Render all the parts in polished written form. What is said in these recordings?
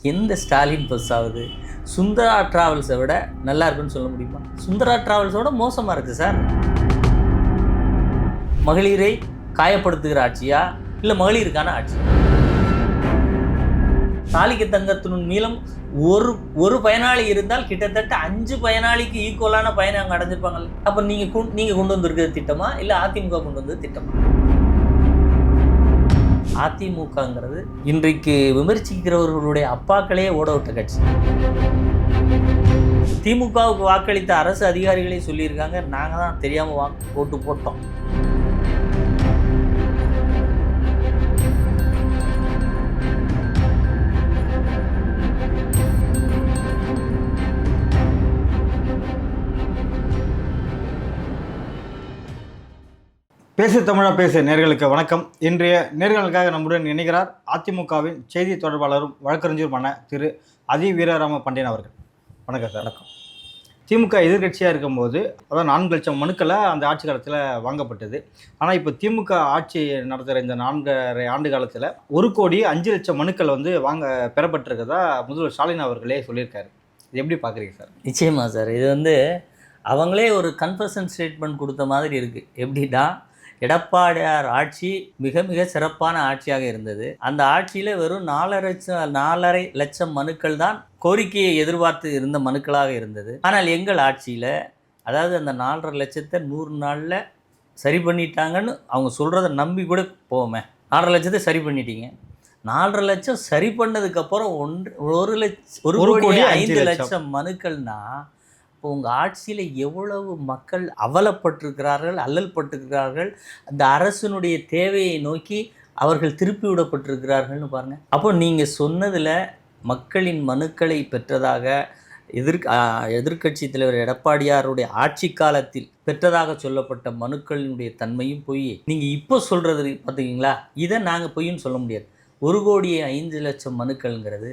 எந்த ஸ்டாலின் பஸ் ஆகுது சுந்தரா டிராவல்ஸை விட நல்லா இருக்குன்னு சொல்ல முடியுமா? சுந்தரா டிராவல்ஸோட மோசமாக இருக்குது சார். மகளிரை காயப்படுத்துகிற ஆட்சியா இல்லை மகளிருக்கான ஆட்சி? தாலிக்கு தங்கத்தின் நீளம் ஒரு பயனாளி இருந்தால் கிட்டத்தட்ட 5 பயனாளிக்கு ஈக்குவலான பயனை அங்கே அடைஞ்சிருப்பாங்கல்ல. அப்போ நீங்கள் கொண்டு வந்திருக்கிறது திட்டமா இல்லை அதிமுக கொண்டு வந்தது திட்டமா? அதிமுகங்கிறது இன்றைக்கு விமர்சிக்கிறவர்களுடைய அப்பாக்களே ஓட விட்ட கட்சி. திமுகவுக்கு வாக்களித்த அரசு அதிகாரிகளே சொல்லியிருக்காங்க, நாங்கள் தான் தெரியாமல் ஓட்டு போட்டோம். பேசு தமிழா பேசு நேர்களுக்கு வணக்கம். இன்றைய நேர்களுக்காக நம்முடன் இணைகிறார் அதிமுகவின் செய்தி தொடர்பாளரும் வழக்கறிஞருமான திரு அதி வீரராம பாண்டியன் அவர்கள். வணக்கம் சார். வணக்கம். திமுக எதிர்கட்சியாக இருக்கும்போது அதான் 4 லட்சம் மனுக்களை அந்த ஆட்சி காலத்தில் வாங்கப்பட்டது. ஆனால் இப்போ திமுக ஆட்சி நடத்துகிற இந்த 4.5 ஆண்டு காலத்தில் 1,05,00,000 மனுக்கள் பெறப்பட்டிருக்கதா முதல்வர் ஸ்டாலின் அவர்களே சொல்லியிருக்காரு. இது எப்படி பார்க்குறீங்க சார்? நிச்சயமாக சார், இது அவங்களே ஒரு கன்ஃபர்ஷன் ஸ்டேட்மெண்ட் கொடுத்த மாதிரி இருக்குது. எப்படின்னா, எடப்பாடியார் ஆட்சி மிக மிக சிறப்பான ஆட்சியாக இருந்தது. அந்த ஆட்சியில் வெறும் 4.5 லட்சம் மனுக்கள் தான் கோரிக்கையை எதிர்பார்த்து இருந்த மனுக்களாக இருந்தது. ஆனால் எங்கள் ஆட்சியில், அதாவது அந்த 4.5 லட்சத்தை 100 நாளில் சரி பண்ணிட்டாங்கன்னு அவங்க சொல்கிறத நம்பி கூட போவோமே. 4.5 லட்சத்தை சரி பண்ணிட்டீங்க. 4.5 லட்சம் சரி பண்ணதுக்கப்புறம் 1,05,00,000 மனுக்கள்னால் இப்போ உங்கள் ஆட்சியில் எவ்வளவு மக்கள் அவலப்பட்டிருக்கிறார்கள், அல்லல்பட்டிருக்கிறார்கள், அந்த அரசினுடைய தேவையை நோக்கி அவர்கள் திருப்பி விடப்பட்டிருக்கிறார்கள்னு பாருங்கள். அப்போ நீங்கள் சொன்னதில் மக்களின் மனுக்களை பெற்றதாக எதிர்க்கட்சி தலைவர் எடப்பாடியாருடைய ஆட்சி காலத்தில் பெற்றதாக சொல்லப்பட்ட மனுக்களினுடைய தன்மையும் பொய். நீங்கள் இப்போ சொல்கிறது பார்த்தீங்களா, இதை நாங்கள் பொய்ன்னு சொல்ல முடியாது. 1,05,00,000 மனுக்கள்ங்கிறது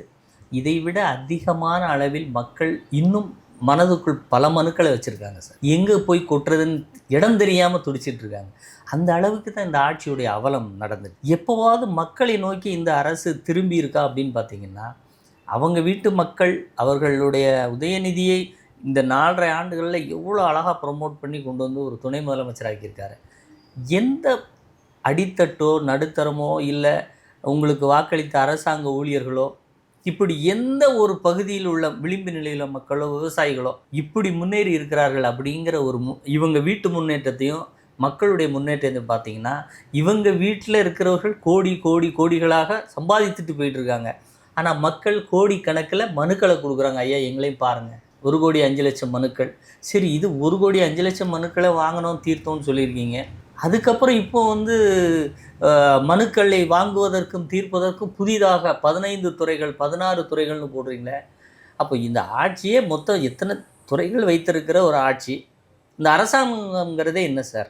இதைவிட அதிகமான அளவில் மக்கள் இன்னும் மனதுக்குள் பல மனுக்களை வச்சுருக்காங்க சார். எங்கே போய் கொட்டுறதுன்னு இடம் தெரியாமல் துடிச்சிட்டு இருக்காங்க. அந்த அளவுக்கு தான் இந்த ஆட்சியுடைய அவலம் நடந்தது. எப்போவாவது மக்களை நோக்கி இந்த அரசு திரும்பி இருக்கா அப்படின்னு பார்த்தீங்கன்னா, அவங்க வீட்டு மக்கள் அவர்களுடைய உதயநிதியை இந்த 4.5 ஆண்டுகளில் எவ்வளோ அழகாக ப்ரமோட் பண்ணி கொண்டு வந்து ஒரு துணை முதலமைச்சராக்கியிருக்காரு. எந்த அடித்தட்டோ நடுத்தரமோ இல்லை உங்களுக்கு வாக்களித்த அரசாங்க ஊழியர்களோ, இப்படி எந்த ஒரு பகுதியில் உள்ள விளிம்பு நிலையில் மக்களோ விவசாயிகளோ இப்படி முன்னேறி இருக்கிறார்கள் அப்படிங்கிற ஒரு இவங்க வீட்டு முன்னேற்றத்தையும் மக்களுடைய முன்னேற்றத்தையும் பார்த்தீங்கன்னா, இவங்க வீட்டில் இருக்கிறவர்கள் கோடிகளாக சம்பாதித்துட்டு போயிட்டுருக்காங்க. ஆனால் மக்கள் கோடி கணக்கில் மனுக்களை கொடுக்குறாங்க. ஐயா எங்களையும் பாருங்கள், 1,05,00,000 மனுக்கள். சரி, இது 1,05,00,000 மனுக்களை வாங்கணும் தீர்த்தோம்னு சொல்லியிருக்கீங்க. அதுக்கப்புறம் இப்போ மனுக்களை வாங்குவதற்கும் தீர்ப்பதற்கும் புதிதாக 15 துறைகள் 16 துறைகள்னு போடுறீங்களே. அப்போ இந்த ஆட்சியே மொத்தம் எத்தனை துறைகள் வைத்திருக்கிற ஒரு ஆட்சி. இந்த அரசாங்கங்கிறதே என்ன சார்?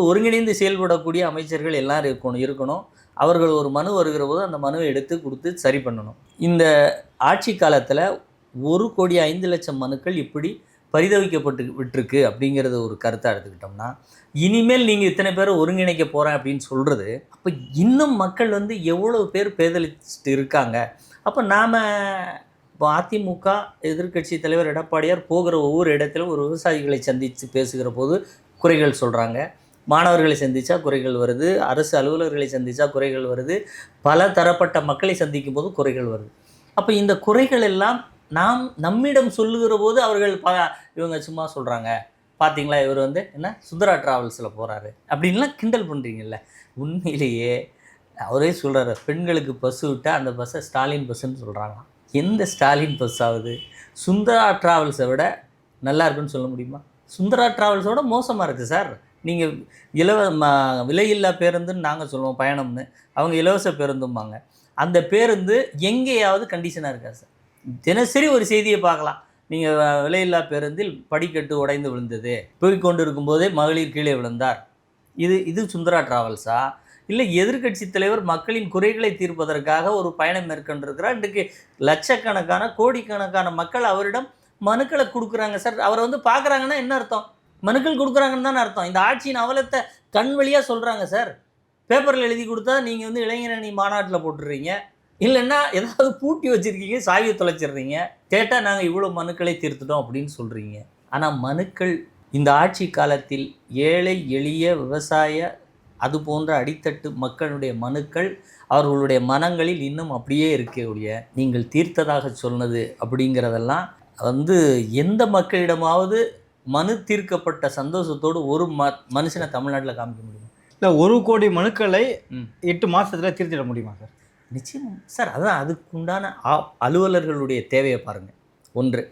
ஒருங்கிணைந்து செயல்படக்கூடிய அமைச்சர்கள் எல்லோரும் இருக்கணும். அவர்கள் ஒரு மனு வருகிற போது அந்த மனுவை எடுத்து கொடுத்து சரி பண்ணணும். இந்த ஆட்சி காலத்தில் 1,05,00,000 மனுக்கள் இப்படி பரிதவிக்கப்பட்டு விட்டுருக்கு அப்படிங்கிறது ஒரு கருத்தாக எடுத்துக்கிட்டோம்னா, இனிமேல் நீங்கள் இத்தனை பேரை ஒருங்கிணைக்க போகிறேன் அப்படின்னு சொல்கிறது, அப்போ இன்னும் மக்கள் எவ்வளோ பேர் பேதலிச்சுட்டு இருக்காங்க. அப்போ நாம் இப்போ அதிமுக எதிர்க்கட்சி தலைவர் எடப்பாடியார் போகிற ஒவ்வொரு இடத்திலும் ஒரு விவசாயிகளை சந்தித்து பேசுகிற போது குறைகள் சொல்கிறாங்க, மாணவர்களை சந்தித்தா குறைகள் வருது, அரசு அலுவலர்களை சந்தித்தா குறைகள் வருது, பல தரப்பட்ட மக்களை சந்திக்கும் போது குறைகள் வருது. அப்போ இந்த குறைகள் எல்லாம் நம்மிடம் சொல்லுகிற போது அவர்கள் இவங்க சும்மா சொல்கிறாங்க, பார்த்தீங்களா இவர் என்ன சுந்தரா டிராவல்ஸில் போகிறாரு அப்படின்லாம் கிண்டல் பண்ணுறீங்கல்ல. உண்மையிலேயே அவரே சொல்கிறாரு, பெண்களுக்கு பஸ்ஸு விட்டால் அந்த பஸ்ஸை ஸ்டாலின் பஸ்ஸுன்னு சொல்கிறாங்களாம். எந்த ஸ்டாலின் பஸ் ஆகுது சுந்தரா டிராவல்ஸை விட நல்லா இருக்குன்னு சொல்ல முடியுமா? சுந்தரா டிராவல்ஸோட மோசமாக இருக்குது சார். நீங்கள் விலையில்லா பேருந்துன்னு நாங்கள் சொல்லுவோம் பயணம்னு, அவங்க இலவச பேருந்தும்பாங்க. அந்த பேருந்து எங்கேயாவது கண்டிஷனாக இருக்கா சார்? தினசரி ஒரு செய்தியை பார்க்கலாம். நீங்கள் விலையில்லா பேருந்தில் படிக்கட்டு உடைந்து விழுந்தது, போய்கொண்டு இருக்கும்போதே மகளிர் கீழே விழுந்தார். இது சுந்தரா டிராவல்ஸா? இல்லை எதிர்க்கட்சி தலைவர் மக்களின் குறைகளை தீர்ப்பதற்காக ஒரு பயணம் மேற்கொண்டிருக்கிறார். இன்றைக்கு லட்சக்கணக்கான கோடிக்கணக்கான மக்கள் அவரிடம் மனுக்களை கொடுக்குறாங்க சார். அவரை பார்க்குறாங்கன்னா என்ன அர்த்தம்? மனுக்கள் கொடுக்குறாங்கன்னு தானே அர்த்தம். இந்த ஆட்சியின் அவலத்தை கண் வழியாக சொல்கிறாங்க சார். பேப்பரில் எழுதி கொடுத்தா நீங்கள் இளைஞரணி மாநாட்டில் போட்டுடுறீங்க. இல்லைன்னா ஏதாவது பூட்டி வச்சுருக்கீங்க, சாவியை தொலைச்சிடுறீங்க. கேட்டால் நாங்கள் இவ்வளோ மனுக்களை தீர்த்துட்டோம் அப்படின்னு சொல்கிறீங்க. ஆனால் மனுக்கள் இந்த ஆட்சி காலத்தில் ஏழை எளிய விவசாய அது போன்ற அடித்தட்டு மக்களுடைய மனுக்கள் அவர்களுடைய மனங்களில் இன்னும் அப்படியே இருக்கக்கூடிய நீங்கள் தீர்த்ததாக சொன்னது அப்படிங்கிறதெல்லாம் எந்த மக்களிடமாவது மனு தீர்க்கப்பட்ட சந்தோஷத்தோடு ஒரு மனுஷனை தமிழ்நாட்டில் காமிக்க முடியும்? இல்லை, 1 கோடி மனுக்களை 8 மாதத்தில் தீர்த்திட முடியுமா சார்? நிச்சயம் சார். அதான் அதுக்குண்டான அலுவலர்களுடைய தேவையை பாருங்கள் ஒன்று.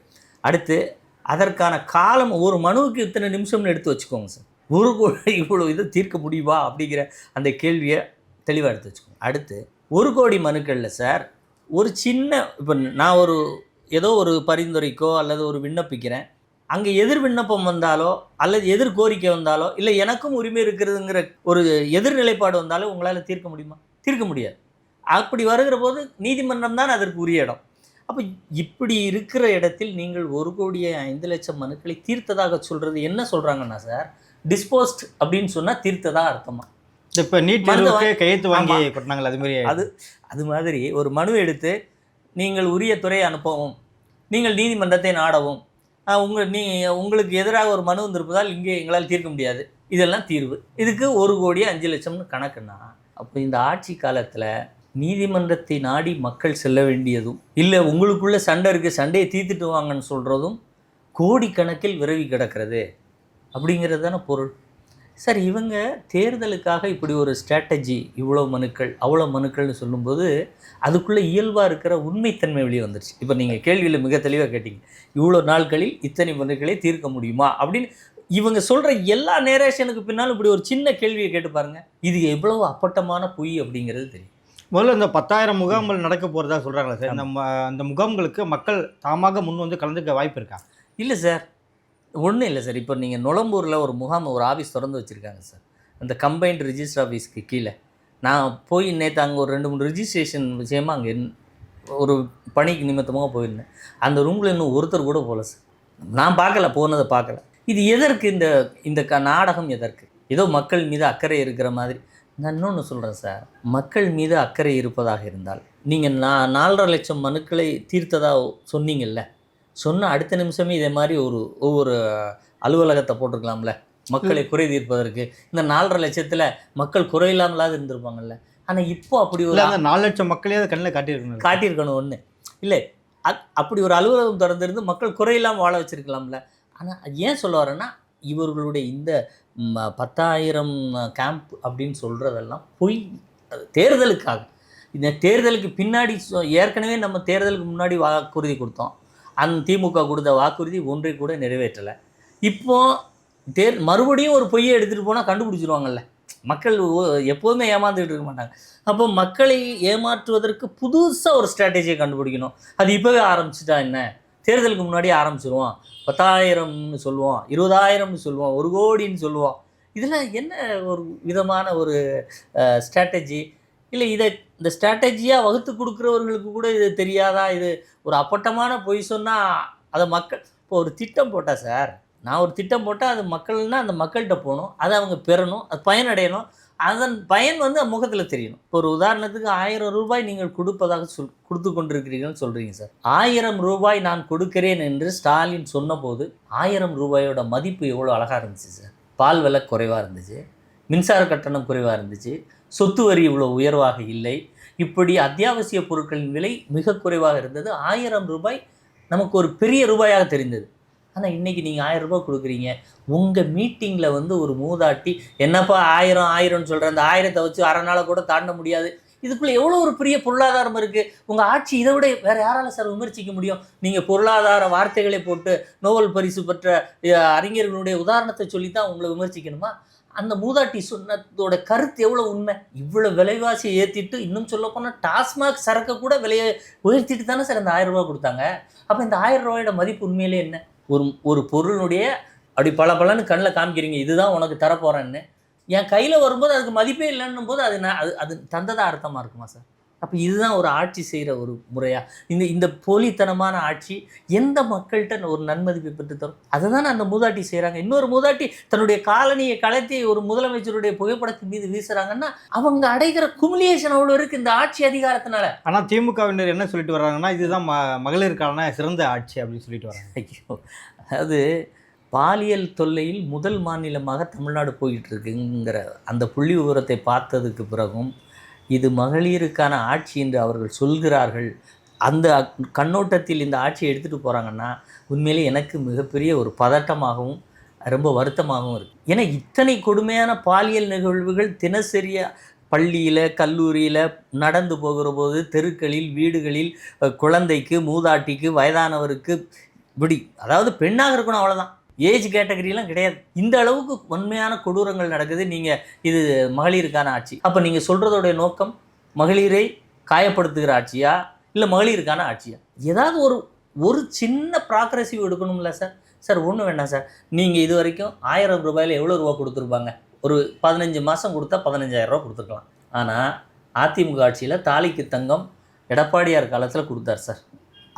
அடுத்து அதற்கான காலம், ஒரு மனுவுக்கு இத்தனை நிமிஷம்னு எடுத்து வச்சுக்கோங்க சார். 1 கோடி இவ்வளோ இதை தீர்க்க முடியுமா அப்படிங்கிற அந்த கேள்வியை தெளிவாக எடுத்து வச்சுக்கோங்க. அடுத்து 1 கோடி மனுக்களில் சார் ஒரு சின்ன, இப்போ நான் ஏதோ ஒரு பரிந்துரைக்கோ அல்லது ஒரு விண்ணப்பிக்கிறேன், அங்கே எதிர் விண்ணப்பம் வந்தாலோ அல்லது எதிர் கோரிக்கை வந்தாலோ இல்லை எனக்கும் உரிமை இருக்கிறதுங்கிற ஒரு எதிர்நிலைப்பாடு வந்தாலோ உங்களால் தீர்க்க முடியுமா? தீர்க்க முடியாது. அப்படி வருகிற போது நீதிமன்றம் தான் அதற்கு உரிய இடம். அப்போ இப்படி இருக்கிற இடத்தில் நீங்கள் 1,05,00,000 மனுக்களை தீர்த்ததாக சொல்கிறது என்ன சொல்கிறாங்கன்னா சார், டிஸ்போஸ்ட் அப்படின்னு சொன்னால் தீர்த்ததா அர்த்தமா? இப்போ நீட் தேர்வுக்கு கையெழுத்து வாங்கி கொட்டினாங்களே, அது மாதிரி அது மாதிரி ஒரு மனு எடுத்து நீங்கள் உரிய துறையை அனுப்பவும், நீங்கள் நீதிமன்றத்தை நாடவும், உங்களுக்கு எதிராக ஒரு மனு வந்திருப்பதால் இங்கே எங்களால் தீர்க்க முடியாது, இதெல்லாம் தீர்வு. இதுக்கு 1,05,00,000 கணக்குன்னா, அப்போ இந்த ஆட்சி காலத்தில் நீதிமன்றத்தை நாடி மக்கள் செல்ல வேண்டியதும், இல்லை உங்களுக்குள்ளே சண்டை இருக்குது சண்டையை தீர்த்துட்டு வாங்கன்னு சொல்கிறதும் கோடிக்கணக்கில் விரவி கிடக்கிறது அப்படிங்கிறது தானே பொருள். சார், இவங்க தேர்தலுக்காக இப்படி ஒரு ஸ்ட்ராட்டஜி, இவ்வளோ மனுக்கள் அவ்வளோ மனுக்கள்னு சொல்லும்போது அதுக்குள்ளே இயல்பாக இருக்கிற உண்மைத்தன்மை வெளியே வந்துடுச்சு. இப்போ நீங்கள் கேள்வியில் மிக தெளிவாக கேட்டீங்க, இவ்வளோ நாட்களில் இத்தனை மனுக்களை தீர்க்க முடியுமா அப்படின்னு. இவங்க சொல்கிற எல்லா நேரேஷனுக்கு பின்னாலும் இப்படி ஒரு சின்ன கேள்வியை கேட்டு பாருங்கள், இது எவ்வளோ அப்பட்டமான பொய் அப்படிங்கிறது தெரியும். முதல்ல இந்த 10,000 முகாம்கள் நடக்க போகிறதா சொல்கிறாங்களா சார்? அந்த முகாம்களுக்கு மக்கள் தாமாக முன் வந்து கலந்துக்க வாய்ப்பு இருக்கா? இல்லை சார், ஒன்றும் இல்லை சார். இப்போ நீங்கள் நுளம்பூரில் ஒரு முகாம், ஒரு ஆஃபீஸ் திறந்து வச்சுருக்காங்க சார், அந்த கம்பைன்டு ரிஜிஸ்டர் ஆஃபீஸ்க்கு கீழே. நான் போய் நேற்று அங்கே ஒரு 2-3 ரிஜிஸ்ட்ரேஷன் விஷயமாக அங்கே ஒரு பணிக்கு நிமித்தமாக போயிருந்தேன். அந்த ரூமில் இன்னும் ஒருத்தர் கூட போகல சார். நான் போனதை பார்க்கல. இது எதற்கு? இந்த நாடகம் எதற்கு? ஏதோ மக்கள் மீது அக்கறை இருக்கிற மாதிரி. நான் இன்னொன்று சொல்கிறேன் சார், மக்கள் மீது அக்கறை இருப்பதாக இருந்தால் நீங்கள் 4,50,000 மனுக்களை தீர்த்ததாக சொன்னீங்கல்ல, சொன்ன அடுத்த நிமிஷமே இதே மாதிரி ஒவ்வொரு அலுவலகத்தை போட்டிருக்கலாம்ல மக்களை குறை தீர்ப்பதற்கு. இந்த 4,50,000 மக்கள் குறையில்லாமலாவது இருந்திருப்பாங்கல்ல. ஆனால் இப்போ அப்படி ஒரு 4,00,000 மக்களே அதை கண்ணில் காட்டியிருக்கணும் ஒன்று இல்லை. அப்படி ஒரு அலுவலகம் திறந்திருந்து மக்கள் குறையில்லாமல் வாழ வச்சுருக்கலாம்ல. ஆனால் ஏன் சொல்ல வரேன்னா, இவர்களுடைய இந்த 10,000 கேம்ப் அப்படின்னு சொல்கிறதெல்லாம் பொய். தேர்தலுக்காக, இந்த தேர்தலுக்கு பின்னாடி ஏற்கனவே நம்ம தேர்தலுக்கு முன்னாடி வாக்குறுதி கொடுத்தோம். அந்த திமுக கொடுத்த வாக்குறுதி ஒன்றை கூட நிறைவேற்றலை. இப்போது மறுபடியும் ஒரு பொய்யை எடுத்துகிட்டு போனால் கண்டுபிடிச்சிருவாங்கல்ல. மக்கள் எப்போதுமே ஏமாந்துக்கிட்டு இருக்க மாட்டாங்க. அப்போ மக்களை ஏமாற்றுவதற்கு புதுசாக ஒரு ஸ்ட்ராட்டஜியை கண்டுபிடிக்கணும். அது இப்போவே ஆரம்பிச்சுட்டா என்ன, தேர்தலுக்கு முன்னாடியே ஆரம்பிச்சிருவோம். 10,000ன்னு சொல்லுவோம், 20,000ன்னு சொல்லுவோம், 1 கோடின்னு சொல்லுவோம். இதில் என்ன ஒரு விதமான ஒரு ஸ்ட்ராட்டஜி? இல்லை இந்த ஸ்ட்ராட்டஜியாக வகுத்து கொடுக்குறவர்களுக்கு கூட இது தெரியாதா? இது ஒரு அப்பட்டமான பொய் சொன்னால் அதை மக்கள், இப்போ ஒரு திட்டம் போட்டால் சார், நான் ஒரு திட்டம் போட்டால் அது மக்கள்னால் அந்த மக்கள்கிட்ட போகணும், அதை அவங்க பெறணும், அது பயனடையணும், அதன் பயன் முகத்தில் தெரியணும். இப்போ ஒரு உதாரணத்துக்கு 1000 ரூபாய் நீங்கள் கொடுப்பதாக கொடுத்து கொண்டிருக்கிறீங்கன்னு சொல்கிறீங்க சார். 1000 ரூபாய் நான் கொடுக்கிறேன் என்று ஸ்டாலின் சொன்னபோது 1000 ரூபாயோட மதிப்பு எவ்வளோ அழகாக இருந்துச்சு சார். பால் விலை குறைவாக இருந்துச்சு, மின்சார கட்டணம் குறைவாக இருந்துச்சு, சொத்து வரி இவ்வளோ உயர்வாக இல்லை, இப்படி அத்தியாவசிய பொருட்களின் விலை மிக குறைவாக இருந்தது. 1000 ரூபாய் நமக்கு ஒரு பெரிய ரூபாயாக தெரிந்தது. ஆனால் இன்றைக்கி நீங்கள் 1000 ரூபாய் கொடுக்குறீங்க. உங்கள் மீட்டிங்கில் ஒரு மூதாட்டி, என்னப்பா 1000 சொல்கிறேன், அந்த 1000 வச்சு அரை நாளை கூட தாண்ட முடியாது. இதுக்குள்ளே எவ்வளோ ஒரு பெரிய பொருளாதாரம் இருக்குது. உங்கள் ஆட்சி இதை விட வேறு யாரால சார் விமர்சிக்க முடியும்? நீங்கள் பொருளாதார வார்த்தைகளை போட்டு நோபல் பரிசு பெற்ற அறிஞர்களுடைய உதாரணத்தை சொல்லி தான் உங்களை விமர்சிக்கணுமா? அந்த மூதாட்டி சொன்னதோட கருத்து எவ்வளோ உண்மை? இவ்வளோ விலைவாசியை ஏற்றிட்டு, இன்னும் சொல்லப்போனால் டாஸ்மாக் சரக்கை கூட விலையை உயர்த்திட்டு தானே சார் இந்த 1000 ரூபா கொடுத்தாங்க. அப்போ இந்த 1000 ரூபாயோட மதிப்பு உண்மையிலே என்ன? ஒரு பொருளுடைய அப்படி பலன்னு கண்ணில் காமிக்கிறீங்க, இதுதான் உனக்கு தரப்போகிறேன்னு. என் கையில் வரும்போது அதுக்கு மதிப்பே இல்லைன்னும் போது அது தந்ததாக அர்த்தமாக இருக்குமா சார்? அப்போ இதுதான் ஒரு ஆட்சி செய்கிற ஒரு முறையா? இந்த இந்த போலித்தனமான ஆட்சி எந்த மக்கள்கிட்ட ஒரு நன்மதிப்பை பெற்று தரும்? அதுதானே அந்த மூதாட்டி செய்கிறாங்க. இன்னொரு மூதாட்டி தன்னுடைய காலனியை கலத்தி ஒரு முதலமைச்சருடைய புகைப்படத்தின் மீது வீசுறாங்கன்னா அவங்க அடைகிற குமுலியேஷன் அவ்வளோ இருக்குது இந்த ஆட்சி அதிகாரத்தினால. ஆனால் திமுகவினர் என்ன சொல்லிட்டு வர்றாங்கன்னா, இதுதான் மகளிருக்கான சிறந்த ஆட்சி அப்படின்னு சொல்லிட்டு வராங்க. ஐயோ! அதாவது பாலியல் தொல்லையில் முதல் மாநிலமாக தமிழ்நாடு போயிட்டு இருக்குங்கிற அந்த புள்ளி விவரத்தை பார்த்ததுக்கு பிறகும் இது மகளிருக்கான ஆட்சி என்று அவர்கள் சொல்கிறார்கள். அந்த கண்ணோட்டத்தில் இந்த ஆட்சியை எடுத்துகிட்டு போகிறாங்கன்னா உண்மையிலே எனக்கு மிகப்பெரிய ஒரு பதட்டமாகவும் ரொம்ப வருத்தமாகவும் இருக்குது. ஏன்னா இத்தனை கொடுமையான பாலியல் நிகழ்வுகள் தினசரியாக பள்ளியில் கல்லூரியில் நடந்து போகிற போது தெருக்களில் வீடுகளில் குழந்தைக்கு மூதாட்டிக்கு வயதானவருக்கு இப்படி அதாவது பெண்ணாக இருக்கணும் அவ்வளோதான், ஏஜ் கேட்டகரியெலாம் கிடையாது. இந்த அளவுக்கு உண்மையான கொடூரங்கள் நடக்குது. நீங்கள் இது மகளிருக்கான ஆட்சி, அப்போ நீங்கள் சொல்கிறதோடைய நோக்கம் மகளிரை காயப்படுத்துகிற ஆட்சியா இல்லை மகளிருக்கான ஆட்சியா? ஏதாவது ஒரு சின்ன ப்ராக்ரெசிவ் எடுக்கணும்ல சார். சார் ஒன்றும் வேண்டாம் சார், நீங்கள் இது வரைக்கும் 1000 ரூபாயில் எவ்வளோ ரூபா கொடுத்துருப்பாங்க? ஒரு 15 மாதம் கொடுத்தா 15,000 ரூபா கொடுத்துருக்கலாம். ஆனால் அதிமுக ஆட்சியில் தாலிக்கு தங்கம் எடப்பாடியார் காலத்தில் கொடுத்தார் சார்.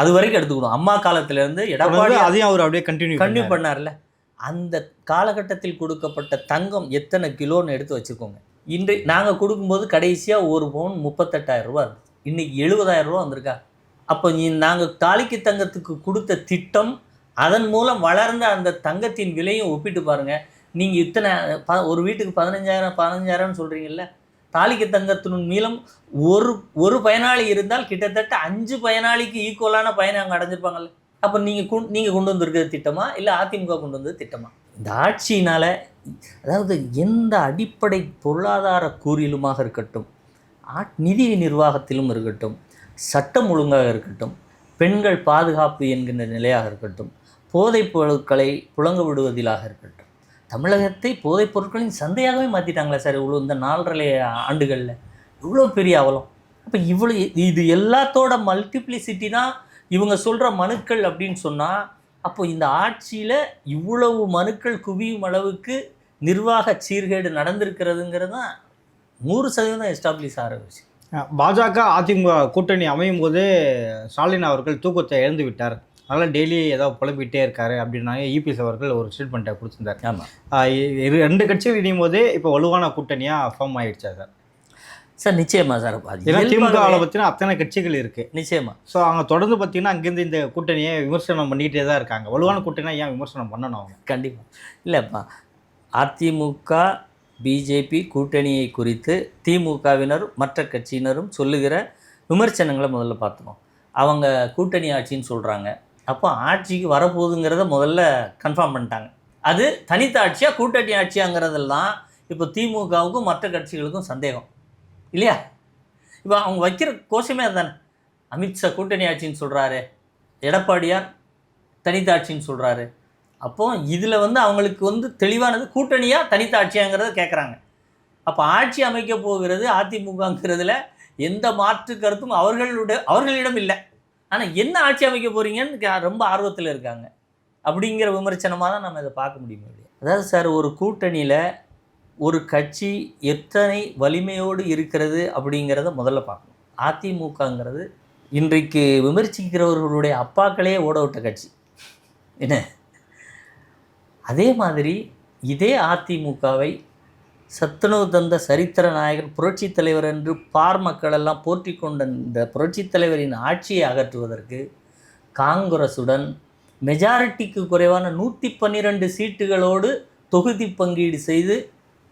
அது வரைக்கும் எடுத்துக்கணும். அம்மா காலத்திலேருந்து எடப்பாடி அதையும் அவர் அப்படியே கண்டினியூ பண்ணார்ல. அந்த காலகட்டத்தில் கொடுக்கப்பட்ட தங்கம் எத்தனை கிலோன்னு எடுத்து வச்சுக்கோங்க. இன்று நாங்கள் கொடுக்கும்போது கடைசியாக ஒரு பவுன் 38,000 ரூபா இருந்துச்சு. இன்றைக்கி 70,000 ரூபா வந்திருக்கா? அப்போ நாங்கள் தாலிக்கு தங்கத்துக்கு கொடுத்த திட்டம், அதன் மூலம் வளர்ந்த அந்த தங்கத்தின் விலையும் ஒப்பிட்டு பாருங்கள். நீங்கள் இத்தனை ஒரு வீட்டுக்கு 15,000 சொல்கிறீங்கல்ல, தாலிக்கு தங்கத்தின் மூலம் ஒரு பயனாளி இருந்தால் கிட்டத்தட்ட 5 பயனாளிக்கு ஈக்குவலான பயனை அங்கே அடைஞ்சிருப்பாங்கல்ல. அப்போ நீங்கள் கொண்டு வந்திருக்கிறது திட்டமா இல்லை அதிமுக கொண்டு வந்தது திட்டமா? இந்த ஆட்சியினால் அதாவது எந்த அடிப்படை பொருளாதார கூறிலுமாக இருக்கட்டும், நிதி நிர்வாகத்திலும் இருக்கட்டும், சட்டம் ஒழுங்காக இருக்கட்டும், பெண்கள் பாதுகாப்பு என்கின்ற நிலையாக இருக்கட்டும், போதைப் பொருட்களை புழங்க விடுவதிலாக இருக்கட்டும், தமிழகத்தை போதைப் பொருட்களின் சந்தையாகவே மாற்றிட்டாங்களே சார் இவ்வளோ இந்த 4.5 ஆண்டுகளில். இவ்வளோ பெரிய அவலம். அப்போ இது எல்லாத்தோட மல்டிப்ளிசிட்டி தான் இவங்க சொல்கிற மனுக்கள் அப்படின்னு சொன்னால், அப்போ இந்த ஆட்சியில் இவ்வளவு மனுக்கள் குவியும் அளவுக்கு நிர்வாக சீர்கேடு நடந்திருக்கிறதுங்கிறது தான் 100% எஸ்டாப்ளிஷ் ஆகிற விஷயம். பாஜக அதிமுக கூட்டணி அமையும் போது ஸ்டாலின் அவர்கள் தூக்கத்தை இழந்து விட்டார், அதனால் டெய்லி ஏதாவது புலம்பிகிட்டே இருக்காரு அப்படின்னாங்க இபிஎஸ் அவர்கள் ஒரு ஸ்டேட்மெண்ட்டை கொடுத்துருந்தார். ஆமாம், 2 கட்சிகள் இணையும் போதே இப்போ வலுவான கூட்டணியாக ஃபார்ம் ஆகிடுச்சா சார்? சார் நிச்சயமாக சார். ஏன்னா திமுகவில் பார்த்தீங்கன்னா அத்தனை கட்சிகள் இருக்குது. நிச்சயமாக. ஸோ அவங்க தொடர்ந்து பார்த்தீங்கன்னா அங்கேருந்து இந்த கூட்டணியை விமர்சனம் பண்ணிக்கிட்டே தான் இருக்காங்க. வலுவான கூட்டணியாக ஏன் விமர்சனம் பண்ணணும் அவங்க? கண்டிப்பாக இல்லைப்பா. அதிமுக பிஜேபி கூட்டணியை குறித்து திமுகவினரும் மற்ற கட்சியினரும் சொல்லுகிற விமர்சனங்களை முதல்ல பார்த்துக்கணும். அவங்க கூட்டணி ஆட்சின்னு சொல்கிறாங்க, அப்போ ஆட்சிக்கு வரப்போகுதுங்கிறத முதல்ல கன்ஃபார்ம் பண்ணிட்டாங்க. அது தனித்த ஆட்சியாக கூட்டணி ஆட்சியாங்கிறதெல்லாம் இப்போ திமுகவுக்கும் மற்ற கட்சிகளுக்கும் சந்தேகம் இல்லையா? இப்போ அவங்க வைக்கிற கோஷமே அதுதானே. அமித்ஷா கூட்டணி ஆட்சின்னு சொல்கிறாரு, எடப்பாடியார் தனித்த ஆட்சின்னு சொல்கிறாரு. அப்போது இதில் அவங்களுக்கு தெளிவானது கூட்டணியாக தனித்த ஆட்சியாங்கிறத கேட்குறாங்க. அப்போ ஆட்சி அமைக்க போகிறது அதிமுகங்கிறதுல எந்த மாற்று கருத்தும் அவர்களிடம் இல்லை. ஆனால் என்ன ஆட்சி அமைக்க போகிறீங்கன்னு ரொம்ப ஆர்வத்தில் இருக்காங்க. அப்படிங்கிற விமர்சனமாக தான் நம்ம இதை பார்க்க முடியும். அதாவது சார், ஒரு கூட்டணியில் ஒரு கட்சி எத்தனை வலிமையோடு இருக்கிறது அப்படிங்கிறத முதல்ல பார்க்கணும். அதிமுகங்கிறது இன்றைக்கு விமர்சிக்கிறவர்களுடைய அப்பாக்களே ஓட விட்ட கட்சி என்ன. அதே மாதிரி இதே அதிமுகவை சத்துணவு தந்த சரித்திர நாயகன் புரட்சி தலைவர் என்று மக்கள் எல்லாம் போற்றி கொண்ட இந்த புரட்சி தலைவரின் ஆட்சியை அகற்றுவதற்கு காங்கிரசுடன் மெஜாரிட்டிக்கு குறைவான 112 சீட்டுகளோடு தொகுதி பங்கீடு செய்து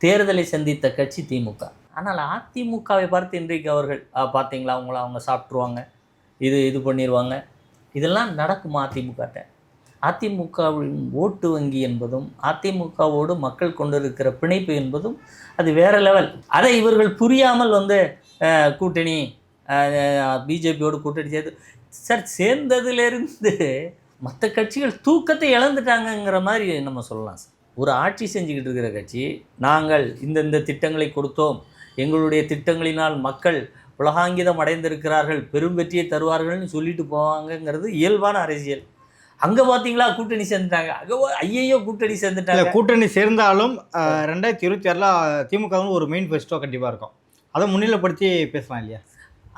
தேர்தலை சந்தித்த கட்சி திமுக. ஆனால் அதிமுகவை பார்த்து இன்றைக்கு அவர்கள் பார்த்தீங்களா அவங்க சாப்பிட்ருவாங்க, இது பண்ணிடுவாங்க, இதெல்லாம் நடக்குமா அதிமுகட்ட? அதிமுகவின் ஓட்டு வங்கி என்பதும் அதிமுகவோடு மக்கள் கொண்டிருக்கிற பிணைப்பு என்பதும் அது வேறு லெவல். அதை இவர்கள் புரியாமல் கூட்டணி பிஜேபியோடு கூட்டணி சேர்ந்ததுலேருந்து மற்ற கட்சிகள் தூக்கத்தை இழந்துட்டாங்கங்கிற மாதிரி நம்ம சொல்லலாம் சார். ஒரு ஆட்சி செஞ்சுக்கிட்டு இருக்கிற கட்சி, நாங்கள் இந்த திட்டங்களை கொடுத்தோம், எங்களுடைய திட்டங்களினால் மக்கள் உலகாங்கிதம் அடைந்திருக்கிறார்கள், பெரும் வெற்றியை தருவார்கள்னு சொல்லிட்டு போவாங்கங்கிறது இயல்பான அரசியல். அங்கே பார்த்தீங்களா கூட்டணி சேர்ந்துட்டாங்க, ஐயையோ கூட்டணி சேர்ந்துட்டாங்க. கூட்டணி சேர்ந்தாலும் 2026 திமுக ஒரு மெயின் ஃபெஸ்ட்டோ கண்டிப்பாக இருக்கும், அதை முன்னிலைப்படுத்தி பேசலாம் இல்லையா?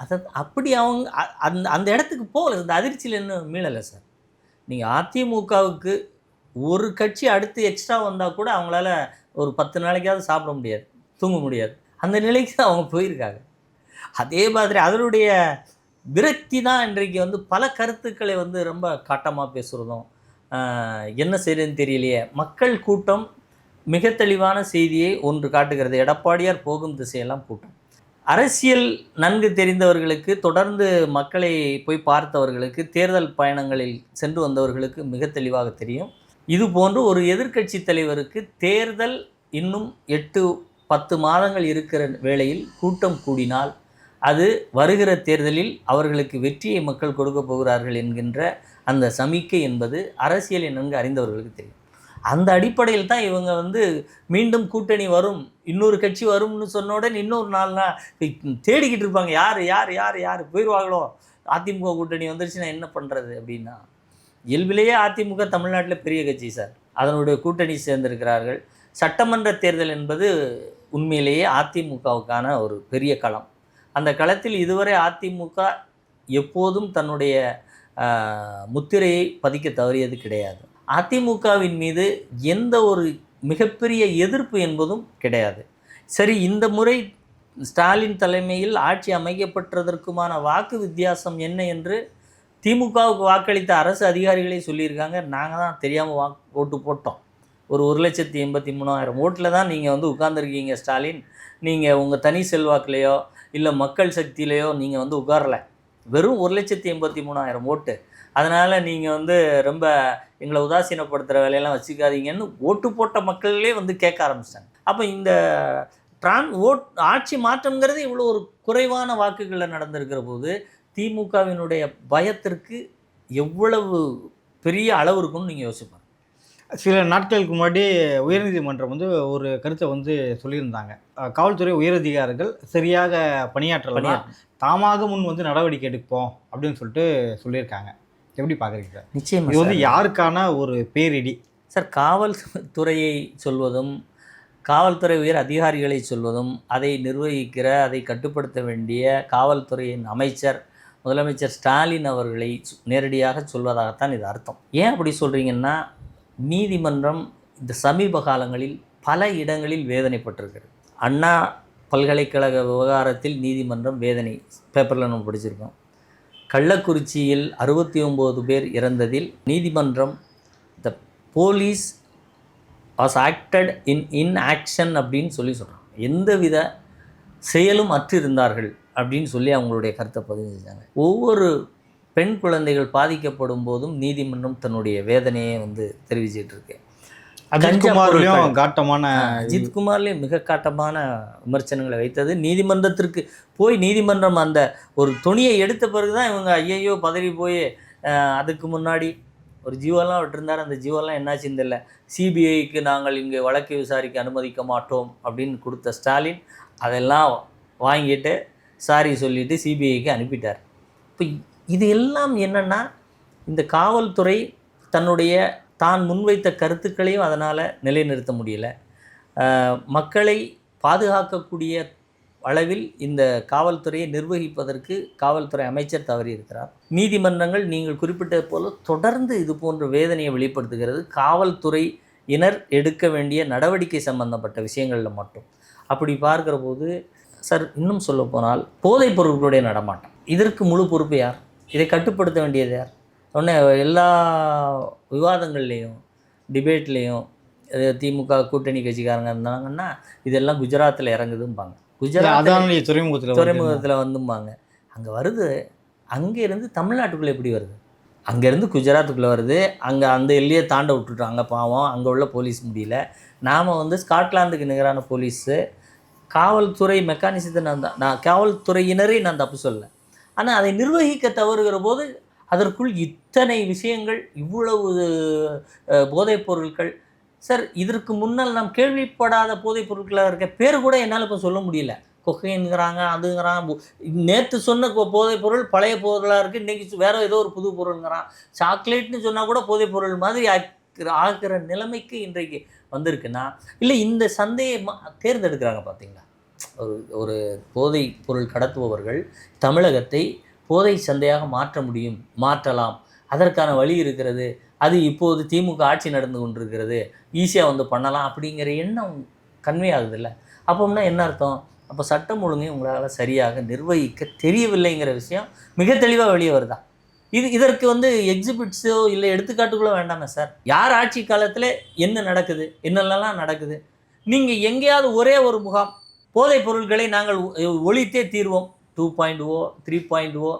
அதை அப்படி அவங்க அந்த அந்த இடத்துக்கு போகல. இந்த அதிர்ச்சியில் இன்னும் மீளலை சார். நீங்கள் அதிமுகவுக்கு ஒரு கட்சி அடுத்து எக்ஸ்ட்ரா வந்தால் கூட அவங்களால ஒரு 10 நாளைக்காவது சாப்பிட முடியாது, தூங்க முடியாது. அந்த நிலைக்கு தான் அவங்க போயிருக்காங்க. அதே மாதிரி அதனுடைய விரக்தி தான் இன்றைக்கு பல கருத்துக்களை ரொம்ப காட்டமாக பேசுகிறதும், என்ன செய்யறதுன்னு தெரியலையே. மக்கள் கூட்டம் மிக தெளிவான செய்தியை ஒன்று காட்டுகிறது. எடப்பாடியார் போகும் திசையெல்லாம் கூட்டம். அரசியல் நன்கு தெரிந்தவர்களுக்கு, தொடர்ந்து மக்களை போய் பார்த்தவர்களுக்கு, தேர்தல் பயணங்களில் சென்று வந்தவர்களுக்கு மிக தெளிவாக தெரியும். இது போன்று ஒரு எதிர்க்கட்சி தலைவருக்கு தேர்தல் இன்னும் 8-10 மாதங்கள் இருக்கிற வேளையில் கூட்டம் கூடினால் அது வருகிற தேர்தலில் அவர்களுக்கு வெற்றியை மக்கள் கொடுக்க போகிறார்கள் என்கின்ற அந்த சமிக்கை என்பது அரசியலை நன்கு அறிந்தவர்களுக்கு தெரியும். அந்த அடிப்படையில் தான் இவங்க மீண்டும் கூட்டணி வரும், இன்னொரு கட்சி வரும்னு சொன்னவுடன் இன்னொரு 4 நாள் தேடிக்கிட்டு இருப்பாங்க. யார் யார் யார் யார் போயிடுவாங்களோ, அதிமுக கூட்டணி வந்துருச்சுன்னா என்ன பண்ணுறது அப்படின்னா. இயல்பிலேயே அதிமுக தமிழ்நாட்டில் பெரிய கட்சி சார். அதனுடைய கூட்டணி சேர்ந்திருக்கிறார்கள். சட்டமன்ற தேர்தல் என்பது உண்மையிலேயே அதிமுகவுக்கான ஒரு பெரிய களம். அந்த களத்தில் இதுவரை அதிமுக எப்போதும் தன்னுடைய முத்திரையை பதிக்க தவறியது கிடையாது. அதிமுகவின் மீது எந்த ஒரு மிகப்பெரிய எதிர்ப்பு என்பதும் கிடையாது. சரி, இந்த முறை ஸ்டாலின் தலைமையில் ஆட்சி அமைக்கப்பட்டதற்குமான வாக்கு வித்தியாசம் என்ன என்று திமுகவுக்கு வாக்களித்த அரசு அதிகாரிகளே சொல்லியிருக்காங்க. நாங்கள் தான் தெரியாமல் ஓட்டு போட்டோம். ஒரு 1,83,000 ஓட்டில் தான் நீங்கள் உட்கார்ந்துருக்கீங்க ஸ்டாலின். நீங்கள் உங்கள் தனி செல்வாக்குலேயோ இல்லை மக்கள் சக்தியிலையோ நீங்கள் உட்காரலை. வெறும் 1,83,000 ஓட்டு. அதனால் நீங்கள் ரொம்ப எங்களை உதாசீனப்படுத்துகிற வேலையெல்லாம் வச்சுக்காதீங்கன்னு ஓட்டு போட்ட மக்களே கேட்க ஆரம்பிச்சிட்டாங்க. அப்போ இந்த ஆட்சி மாற்றம்ங்கிறது இவ்வளோ ஒரு குறைவான வாக்குகளில் நடந்திருக்கிற போது திமுகவினுடைய பயத்திற்கு எவ்வளவு பெரிய அளவு இருக்குன்னு நீங்கள் யோசிப்பாங்க. சில நாட்களுக்கு முன்னாடி உயர்நீதிமன்றம் ஒரு கருத்தை சொல்லியிருந்தாங்க. காவல்துறை உயரதிகாரிகள் சரியாக பணியாற்றலாம், தாமாக முன் நடவடிக்கை எடுப்போம் அப்படின்னு சொல்லியிருக்காங்க. எப்படி பார்க்குறீங்க சார்? நிச்சயமாக இது யாருக்கான ஒரு பேரிடி சார்? காவல்துறையை சொல்வதும், காவல்துறை உயர் அதிகாரிகளை சொல்வதும், அதை நிர்வகிக்கிற, அதை கட்டுப்படுத்த வேண்டிய காவல்துறையின் அமைச்சர் முதலமைச்சர் ஸ்டாலின் அவர்களை நேரடியாக சொல்வதாகத்தான் இது அர்த்தம். ஏன் அப்படி சொல்கிறீங்கன்னா, நீதிமன்றம் இந்த சமீப காலங்களில் பல இடங்களில் வேதனைப்பட்டிருக்கிறது. அண்ணா பல்கலைக்கழக விவகாரத்தில் நீதிமன்றம் வேதனை, பேப்பரில் நம்ம படிச்சிருக்கோம். கள்ளக்குறிச்சியில் 69 பேர் இறந்ததில் நீதிமன்றம் the police was acted in action அப்படின்னு சொல்கிறாங்க. எந்தவித செயலும் அற்றிருந்தார்கள் அப்படின்னு சொல்லி அவங்களுடைய கருத்தை பதிவு செஞ்சாங்க. ஒவ்வொரு பெண் குழந்தைகள் பாதிக்கப்படும் போதும் நீதிமன்றம் தன்னுடைய வேதனையை தெரிவிச்சிட்டு இருக்கு. அஜித்குமார்லேயும் மிக காட்டமான விமர்சனங்களை வைத்தது. நீதிமன்றத்திற்கு போய் நீதிமன்றம் அந்த ஒரு துணியை எடுத்த பிறகு தான் இவங்க ஐயையோ பதறி போய், அதுக்கு முன்னாடி ஒரு ஜீவெல்லாம் விட்டுருந்தார். அந்த ஜீவெல்லாம் என்னாச்சுன்னு தெரியல. சிபிஐக்கு நாங்கள் இங்கே வழக்கை விசாரிக்க அனுமதிக்க மாட்டோம் அப்படின்னு கொடுத்த ஸ்டாலின் அதெல்லாம் வாங்கிட்டு சாரி சொல்லிவிட்டு சிபிஐக்கு அனுப்பிட்டார். இப்போ இது எல்லாம் என்னென்னா, இந்த காவல்துறை தான் முன்வைத்த கருத்துக்களையும் அதனால் நிலைநிறுத்த முடியல. மக்களை பாதுகாக்கக்கூடிய அளவில் இந்த காவல்துறையை நிர்வகிப்பதற்கு காவல்துறை அமைச்சர் தவறியிருக்கிறார். நீதிமன்றங்கள் நீங்கள் குறிப்பிட்டது போல தொடர்ந்து இது போன்ற வேதனையை வெளிப்படுத்துகிறது. காவல்துறையினர் எடுக்க வேண்டிய நடவடிக்கை சம்பந்தப்பட்ட விஷயங்களில் மட்டும். அப்படி பார்க்குற போது சார், இன்னும் சொல்ல போனால் போதைப் பொருட்களுடைய நடமாட்டம், இதற்கு முழு பொறுப்பு யார்? இதை கட்டுப்படுத்த வேண்டியது யார்? உடனே எல்லா விவாதங்கள்லேயும் டிபேட்லேயும் திமுக கூட்டணி கட்சிக்காரங்க இருந்தாங்கன்னா இதெல்லாம் குஜராத்தில் இறங்குதும்பாங்க, குஜராத் துறைமுகத்தில் வந்தும்பாங்க. அங்கே வருது, அங்கேருந்து தமிழ்நாட்டுக்குள்ளே எப்படி வருது? அங்கேருந்து குஜராத்துக்குள்ளே வருது. அங்கே அந்த எல்லையை தாண்ட விட்டுட்டாங்க பாவம். அங்கே உள்ள போலீஸ் முடியல. நாம் ஸ்காட்லாந்துக்கு நிகரான போலீஸு, காவல்துறை மெக்கானிசத்தை நான் காவல்துறையினரை நான் தப்பு சொல்ல. ஆனால் அதை நிர்வகிக்க தவறுகிற போது அதற்குள் இத்தனை விஷயங்கள், இவ்வளவு போதைப் பொருட்கள். சார், இதற்கு முன்னால் நாம் கேள்விப்படாத போதைப் பொருட்களாக இருக்க பேர் கூட என்னால் இப்போ சொல்ல முடியல. கொக்கைங்கிறாங்க, அதுங்கிறாங்க. நேற்று சொன்ன போதைப் பொருள் பழைய பொருளாக இருக்குது, இன்றைக்கி வேறு ஏதோ ஒரு புது பொருளுங்கிறான். சாக்லேட்னு சொன்னால் கூட போதைப் பொருள் மாதிரி ஆகிற நிலைமைக்கு இன்றைக்கு வந்திருக்குன்னா, இல்லை இந்த சந்தையை தேர்ந்தெடுக்கிறாங்க பார்த்தீங்களா? ஒரு ஒரு போதைப் பொருள் கடத்துபவர்கள் தமிழகத்தை போதை சந்தையாக மாற்ற முடியும், மாற்றலாம், அதற்கான வழி இருக்கிறது, அது இப்போது திமுக ஆட்சி நடந்து கொண்டிருக்கிறது, ஈஸியாக வந்து பண்ணலாம் அப்படிங்கிற எண்ணம் கன்வே ஆகுதுல்ல. அப்போம்னா என்ன அர்த்தம்? அப்போ சட்டம் ஒழுங்கை உங்களால் சரியாக நிர்வகிக்க தெரியவில்லைங்கிற விஷயம் மிக தெளிவாக வெளியே வருதா? இதற்கு வந்து எக்ஸிபிட்ஸோ இல்லை எடுத்துக்காட்டுகளோ வேண்டாமே சார். யார் ஆட்சி காலத்தில் என்ன நடக்குது, என்னென்னலாம் நடக்குது? நீங்கள் எங்கேயாவது ஒரே ஒரு முகாம் போதைப் பொருட்களை நாங்கள் ஒழித்தே தீர்வோம் 2.0 3.0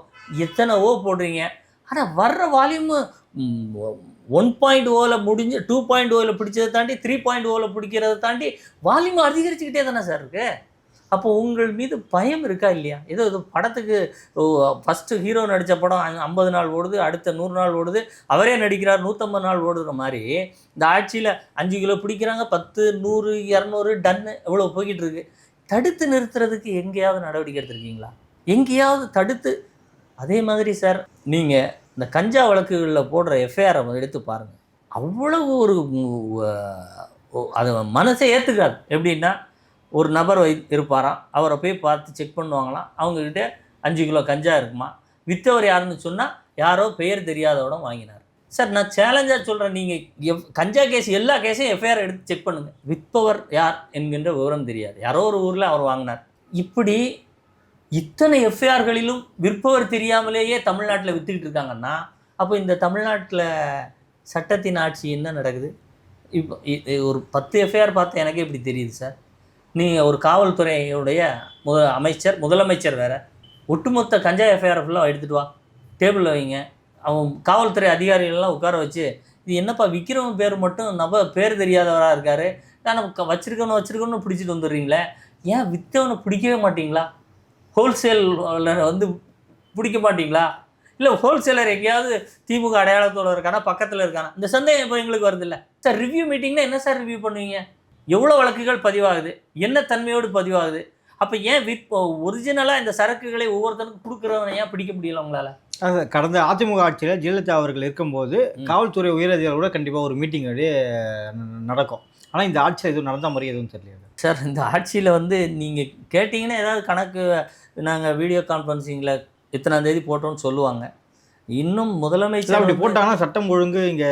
எத்தனை போடுறீங்க, ஆனால் வர்ற வால்யூமு 1.0வில் முடிஞ்சு 2.0வில் பிடிச்சதை தாண்டி 3.0வில் பிடிக்கிறத தாண்டி வால்யூம் அதிகரிச்சுக்கிட்டே தானே சார் இருக்குது. அப்போ உங்கள் மீது பயம் இருக்கா இல்லையா? ஏதோ இது படத்துக்கு ஃபஸ்ட்டு ஹீரோ நடித்த படம் 50 நாள் ஓடுது, அடுத்த 100 நாள் ஓடுது, அவரே நடிக்கிறார் 150 நாள் ஓடுற மாதிரி இந்த ஆட்சியில் 5 கிலோ பிடிக்கிறாங்க, 10 100 200 டன்னு இவ்வளோ போய்கிட்டு இருக்கு. தடுத்து நிறுத்துறதுக்கு எங்கேயாவது நடவடிக்கை எடுத்துருக்கீங்களா? எங்கேயாவது தடுத்து? அதே மாதிரி சார், நீங்கள் இந்த கஞ்சா வழக்குகளில் போடுற எஃப்ஐஆரை எடுத்து பாருங்கள். அவ்வளவு ஒரு அது மனசே ஏற்றுக்காது. எப்படின்னா, ஒரு நபர் இருப்பாராம், அவரை போய் பார்த்து செக் பண்ணுவாங்களாம், அவங்கக்கிட்ட 5 கிலோ கஞ்சா இருக்குமா, விற்றவர் யாருன்னு சொன்னால் யாரோ பெயர் தெரியாதோட வாங்கினார். சார், நான் சேலஞ்சாக சொல்கிறேன், நீங்கள் கஞ்சா கேஸ் எல்லா கேஸையும் எஃப்ஐஆர் எடுத்து செக் பண்ணுங்கள். விற்பவர் யார் என்கின்ற விவரம் தெரியாது, யாரோ ஒரு ஊரில் அவர் வாங்கினார். இப்படி இத்தனை எஃப்ஐஆர்களிலும் விற்பவர் தெரியாமலேயே தமிழ்நாட்டில் விற்றுக்கிட்டு இருக்காங்கன்னா, அப்போ இந்த தமிழ்நாட்டில் சட்டத்தின் ஆட்சி என்ன நடக்குது? இப்போ ஒரு 10 எஃப்ஐஆர் பார்த்து எனக்கே இப்படி தெரியுது சார். நீங்கள் ஒரு காவல்துறையுடைய முதலமைச்சர் வேறு, ஒட்டுமொத்த கஞ்சா எஃப்ஐஆர் ஃபுல்லாக எடுத்துகிட்டு வா, டேபிளில் வைங்க, அவன் காவல்துறை அதிகாரிகள்லாம் உட்கார வச்சு, இது என்னப்பா விற்கிறவன் பேர் மட்டும் பேர் தெரியாதவராக இருக்கார், ஆனால் வச்சுருக்கணும் பிடிச்சிட்டு வந்துடுறீங்களே, ஏன் விற்றவனை பிடிக்கவே மாட்டிங்களா? ஹோல்சேலில் வந்து பிடிக்க மாட்டிங்களா? இல்லை ஹோல்சேலர் எங்கேயாவது திமுக அடையாளத்தோடு இருக்கானா, பக்கத்தில் இருக்கானா? இந்த சந்தேகம் இப்போ எங்களுக்கு வருது இல்லை சார். ரிவ்யூ மீட்டிங்னா என்ன சார் ரிவ்யூ பண்ணுவீங்க? எவ்வளோ வழக்குகள் பதிவாகுது, என்ன தன்மையோடு பதிவாகுது? அப்போ ஏன் ஒரிஜினலாக இந்த சரக்குகளை ஒவ்வொருத்தருக்கும் கொடுக்குறவனை ஏன் பிடிக்க முடியல உங்களால்? கடந்த அதிமுக ஆட்சியில் ஜெயலலிதா அவர்கள் இருக்கும்போது காவல்துறை உயரதிகாரிகளோட கண்டிப்பாக ஒரு மீட்டிங் நடக்கும். ஆனால் இந்த ஆட்சியில் எதுவும் நடந்த மாதிரி எதுவும் தெரியல சார். இந்த ஆட்சியில் வந்து நீங்கள் கேட்டிங்கன்னா ஏதாவது கணக்கு நாங்கள் வீடியோ கான்ஃபரன்சிங்கில் இத்தனாம் தேதி போட்டோன்னு சொல்லுவாங்க. இன்னும் முதலமைச்சர் அப்படி போட்டாங்கன்னா சட்டம் ஒழுங்கு இங்கே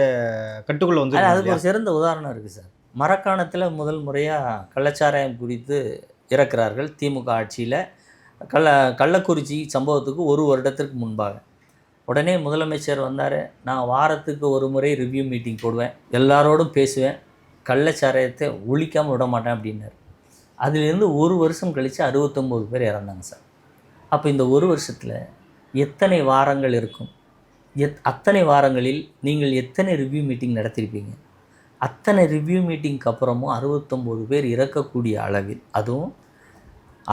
கட்டுக்குள்ளே வந்து அதுக்கு ஒரு சிறந்த உதாரணம் இருக்குது சார். மரக்காணத்தில் முதல் முறையாக கள்ளச்சாராயம் குறித்து இறக்கிறார்கள் திமுக ஆட்சியில். கள்ளக்குறிச்சி சம்பவத்துக்கு 1 வருடத்திற்கு முன்பாக. உடனே முதலமைச்சர் வந்தார், நான் வாரத்துக்கு ஒரு முறை ரிவ்யூ மீட்டிங் போடுவேன், எல்லாரோடும் பேசுவேன், கள்ளச்சாராயத்தை ஒழிக்காமல் விட மாட்டேன் அப்படின்னார். அதிலிருந்து 1 வருஷம் கழித்து 69 பேர் இறந்தாங்க சார். அப்போ இந்த 1 வருஷத்தில் எத்தனை வாரங்கள் இருக்கும்? அத்தனை வாரங்களில் நீங்கள் எத்தனை ரிவ்யூ மீட்டிங் நடத்தியிருப்பீங்க? அத்தனை ரிவ்யூ மீட்டிங்க்கு அப்புறமும் 69 பேர் இறக்கக்கூடிய அளவில், அதுவும்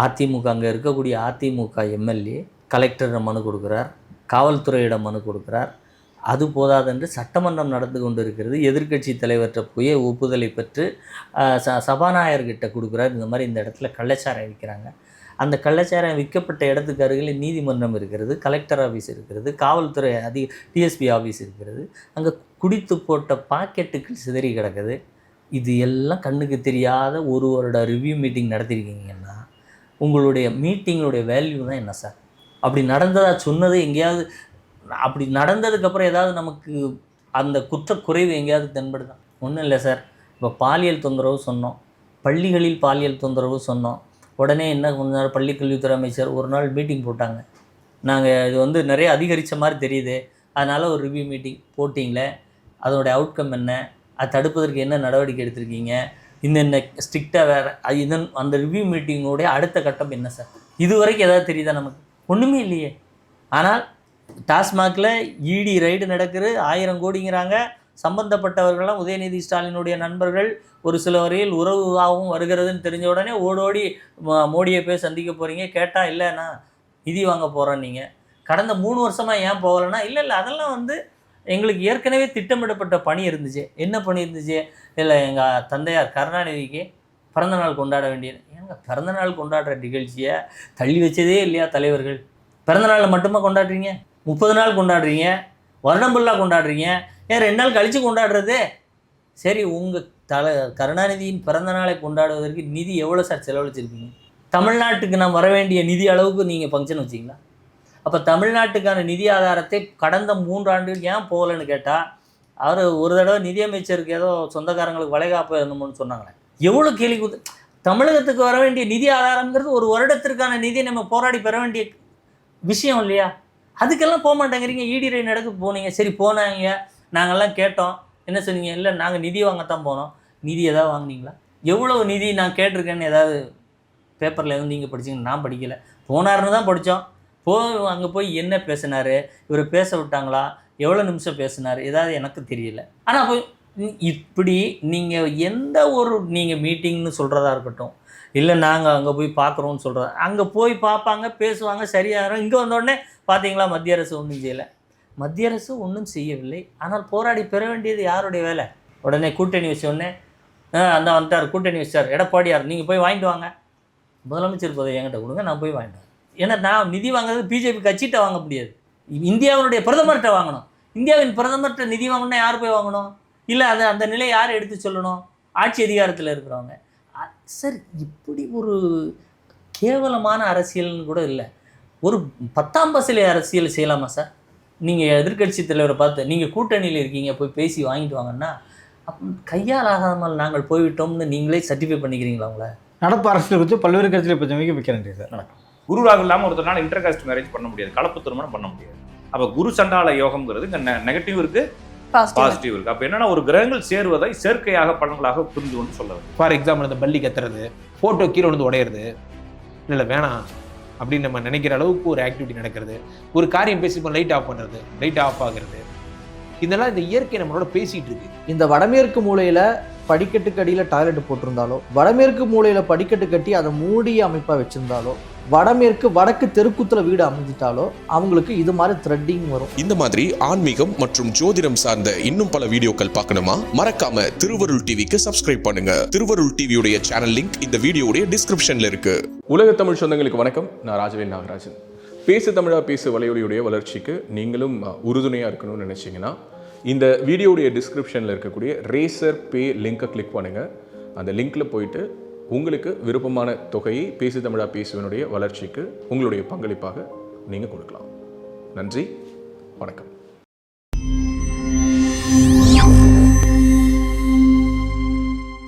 அதிமுக அங்கே இருக்கக்கூடிய அதிமுக எம்எல்ஏ கலெக்டரிடம் மனு கொடுக்குறார், காவல்துறையிடம் மனு கொடுக்குறார். அது போதாதென்று சட்டமன்றம் நடந்து கொண்டு இருக்கிறது, எதிர்க்கட்சி தலைவர்கிட்ட போய் ஒப்புதலை பெற்று சபாநாயகர்கிட்ட கொடுக்குறார். இந்த மாதிரி இந்த இடத்துல கள்ளச்சாராயம் விற்கிறாங்க. அந்த கள்ளச்சாராயம் விற்கப்பட்ட இடத்துக்கு அருகில் நீதிமன்றம் இருக்கிறது, கலெக்டர் ஆஃபீஸ் இருக்கிறது, காவல்துறை டிஎஸ்பி ஆஃபீஸ் இருக்கிறது. அங்கே குடித்து போட்ட பாக்கெட்டுகள் சிதறி கிடக்குது. இது எல்லாம் கண்ணுக்கு தெரியாத 1 வருட ரிவ்யூ மீட்டிங் நடத்திருக்கீங்கன்னா உங்களுடைய மீட்டிங்களுடைய வேல்யூ தான் என்ன சார்? அப்படி நடந்ததா சொன்னது எங்கேயாவது? அப்படி நடந்ததுக்கப்புறம் ஏதாவது நமக்கு அந்த குறைவு எங்கேயாவது தென்படுதா? ஒன்றும் இல்லை சார். இப்போ பாலியல் தொந்தரவு சொன்னோம், பள்ளிகளில் பாலியல் தொந்தரவு சொன்னோம். உடனே என்ன, கொஞ்ச நாள் பள்ளிக்கல்வித்துறை அமைச்சர் ஒரு நாள் மீட்டிங் போட்டாங்க, நாங்கள் இது வந்து நிறைய அதிகரித்த மாதிரி தெரியுது, அதனால் ஒரு ரிவ்யூ மீட்டிங் போட்டிங்களே, அதோடைய அவுட்கம் என்ன, அது தடுப்பதற்கு என்ன நடவடிக்கை எடுத்திருக்கீங்க, இன்னென்ன ஸ்ட்ரிக்டாக வேறு அந்த ரிவ்யூ மீட்டிங்கோடைய அடுத்த கட்டம் என்ன சார்? இது வரைக்கும் எதாவது தெரியுதா நமக்கு? ஒன்றுமே இல்லையே. ஆனால் டாஸ்மாகில் இடி ரைடு நடக்குது, 1000 கோடிங்கிறாங்க. சம்பந்தப்பட்டவர்கள்லாம் உதயநிதி ஸ்டாலினுடைய நண்பர்கள், ஒரு சில வரையில் உறவாகவும் வருகிறதுன்னு தெரிஞ்ச உடனே ஓடோடி மோடியை போய் சந்திக்க போகிறீங்க. கேட்டால் இல்லைண்ணா நிதி வாங்க போகிறோம். நீங்கள் கடந்த 3 வருஷமாக ஏன் போகலைன்னா, இல்லை அதெல்லாம் வந்து எங்களுக்கு ஏற்கனவே திட்டமிடப்பட்ட பணி இருந்துச்சு. என்ன பணி இருந்துச்சு? இல்லை, எங்கள் தந்தையார் கருணாநிதிக்கு பிறந்தநாள் கொண்டாட வேண்டியது. ஏங்க பிறந்தநாள் கொண்டாடுற நிகழ்ச்சியை தள்ளி வச்சதே இல்லையா தலைவர்கள்? பிறந்தநாளை மட்டுமா கொண்டாடுறீங்க? 30 நாள் கொண்டாடுறீங்க, வருடம் ஃபுல்லாக கொண்டாடுறீங்க, ஏன் 2 நாள் கழித்து கொண்டாடுறது? சரி, உங்கள் கருணாநிதியின் பிறந்தநாளை கொண்டாடுவதற்கு நிதி எவ்வளோ சார் செலவழிச்சிருக்கீங்க? தமிழ்நாட்டுக்கு நாம் வர வேண்டிய நிதி அளவுக்கு நீங்கள் ஃபங்க்ஷன் வச்சிங்களா? அப்போ தமிழ்நாட்டுக்கான நிதி ஆதாரத்தை கடந்த 3 ஆண்டுகள் ஏன் போகலன்னு கேட்டால், அவர் ஒரு தடவை நிதியமைச்சருக்கு ஏதோ சொந்தக்காரங்களுக்கு வளைகாப்பு இருந்தோம்னு சொன்னாங்களே, எவ்வளோ கேள்வி கொடுத்து. தமிழகத்துக்கு வர வேண்டிய நிதி ஆதாரங்கிறது ஒரு வருடத்திற்கான நிதியை நம்ம போராடி பெற வேண்டிய விஷயம் இல்லையா? அதுக்கெல்லாம் போக மாட்டேங்கிறீங்க. இடி ரெய்டு நடக்க போனீங்க, சரி போனாங்க, நாங்கள்லாம் கேட்டோம், என்ன சொன்னீங்க? இல்லை நாங்கள் நிதி வாங்கத்தான் போனோம். நிதி ஏதாவது வாங்கினீங்களா? எவ்வளோ நிதி நான் கேட்டிருக்கேன்னு ஏதாவது பேப்பரில் எதுவும் நீங்கள் படிச்சிங்க? நான் படிக்கலை. போனாருன்னு தான் படித்தோம். அங்கே போய் என்ன பேசினார், இவர் பேச விட்டாங்களா, எவ்வளோ நிமிஷம் பேசினார், ஏதாவது எனக்கு தெரியல. ஆனால் போய் இப்படி நீங்கள் எந்த ஒரு நீங்கள் மீட்டிங்னு சொல்கிறதா இருக்கட்டும், இல்லை நாங்கள் அங்கே போய் பார்க்குறோன்னு சொல்கிறதா, அங்கே போய் பார்ப்பாங்க, பேசுவாங்க, சரியாகிறோம். இங்கே வந்தோடனே பார்த்தீங்களா மத்திய அரசு ஒன்றும் செய்யலை. மத்திய அரசு ஒன்றும் செய்யவில்லை. ஆனால் போராடி பெற வேண்டியது யாருடைய வேலை? உடனே கூட்டணி வச்சோடனே அந்த வந்துட்டார், கூட்டணி வச்சார் எடப்பாடியார், நீங்கள் போய் வாங்கிட்டு வாங்க, முதலமைச்சர் பதவி என்கிட்ட கொடுங்க, நான் போய் வாங்கிட்டு வரேன். ஏன்னா நான் நிதி வாங்குறது பிஜேபி கட்சிகிட்ட வாங்க முடியாது, இந்தியாவுடைய பிரதமர்கிட்ட வாங்கணும். இந்தியாவின் பிரதமர்கிட்ட நிதி வாங்கணும்னா யார் போய் வாங்கணும்? இல்லை அந்த நிலை யார் எடுத்து சொல்லணும்? ஆட்சி அதிகாரத்தில் இருக்கிறவங்க. சார், இப்படி ஒரு கேவலமான அரசியல்னு கூட இல்லை. ஒரு 10ஆம் பஸ்ஸில் அரசியல் செய்யலாமா சார்? நீங்கள் எதிர்க்கட்சி தலைவரை பார்த்து நீங்கள் கூட்டணியில் இருக்கீங்க, போய் பேசி வாங்கிட்டு வாங்கன்னா, கையால் ஆகாமல் நாங்கள் போய்விட்டோம்னு நீங்களே சர்டிஃபை பண்ணிக்கிறீங்களா? உங்களை நடப்பு அரசியல் குறித்து பல்வேறு கருத்தில் பற்றி மிக்க நன்றி சார். வணக்கம். குரு ராகு இல்லாமல் ஒருத்தனால இன்டர் காஸ்ட் மேரேஜ் பண்ண முடியாது, கலப்பு திருமணம் பண்ண முடியாது. அப்போ குரு சண்டால யோகம்ங்கிறது இங்கே நெகட்டிவ் இருக்கு, பாசிட்டிவ் இருக்கு. அப்போ என்னன்னா, ஒரு கிரகங்கள் சேருவதை சேர்க்கையாக பலன்களாக புரிந்து கொண்டு சொல்ல வேண்டும். ஃபார் எக்ஸாம்பிள், இந்த பள்ளி கத்துறது, ஃபோட்டோ கீழே வந்து உடையிறது, இல்லை வேணாம் அப்படின்னு நம்ம நினைக்கிற அளவுக்கு ஒரு ஆக்டிவிட்டி நடக்கிறது, ஒரு காரியம் பேசி லைட் ஆஃப் பண்ணுறது, லைட் ஆஃப் ஆகிறது, இதெல்லாம் இந்த இயற்கை நம்மளோட பேசிகிட்டு இருக்கு. இந்த வடமேற்கு மூலையில் படிக்கட்டுக்கு அடியில் டாய்லெட் போட்டிருந்தாலோ, வடமேற்கு மூலையில் படிக்கட்டு கட்டி அதை மூடிய அமைப்பாக வச்சுருந்தாலோ, வடக்கு தெருக்குத்துல வீடு அமைஞ்சிட்டாலோ அவங்களுக்கு இது மாதிரி த்ரெட்டிங் வரும். இந்த மாதிரி ஆன்மீகம் மற்றும் ஜோதிடம் சார்ந்த இன்னும் பல வீடியோக்கள் பார்க்கணுமா? மறக்காம திருவருள் டிவிக்கு சப்ஸ்கிரைப் பண்ணுங்க. திருவருள் டிவியுடைய சேனல் லிங்க் இந்த வீடியோடைய டிஸ்கிரிப்ஷன்ல இருக்கு. உலக தமிழ் சொந்தங்களுக்கு வணக்கம். நான் ராஜவேல் நாகராஜன். பேசு தமிழா பேசு வலையொலியுடைய வளர்ச்சிக்கு நீங்களும் உறுதுணையாக இருக்கணும்னு நினச்சிங்கன்னா, இந்த வீடியோடைய டிஸ்கிரிப்ஷனில் இருக்கக்கூடிய ரேசர் பே லிங்கை கிளிக் பண்ணுங்கள். அந்த லிங்க்கில் போயிட்டு உங்களுக்கு விருப்பமான தொகையை பேசு தமிழா பேசுவனுடைய வளர்ச்சிக்கு உங்களுடைய பங்களிப்பாக நீங்கள் கொடுக்கலாம். நன்றி, வணக்கம்.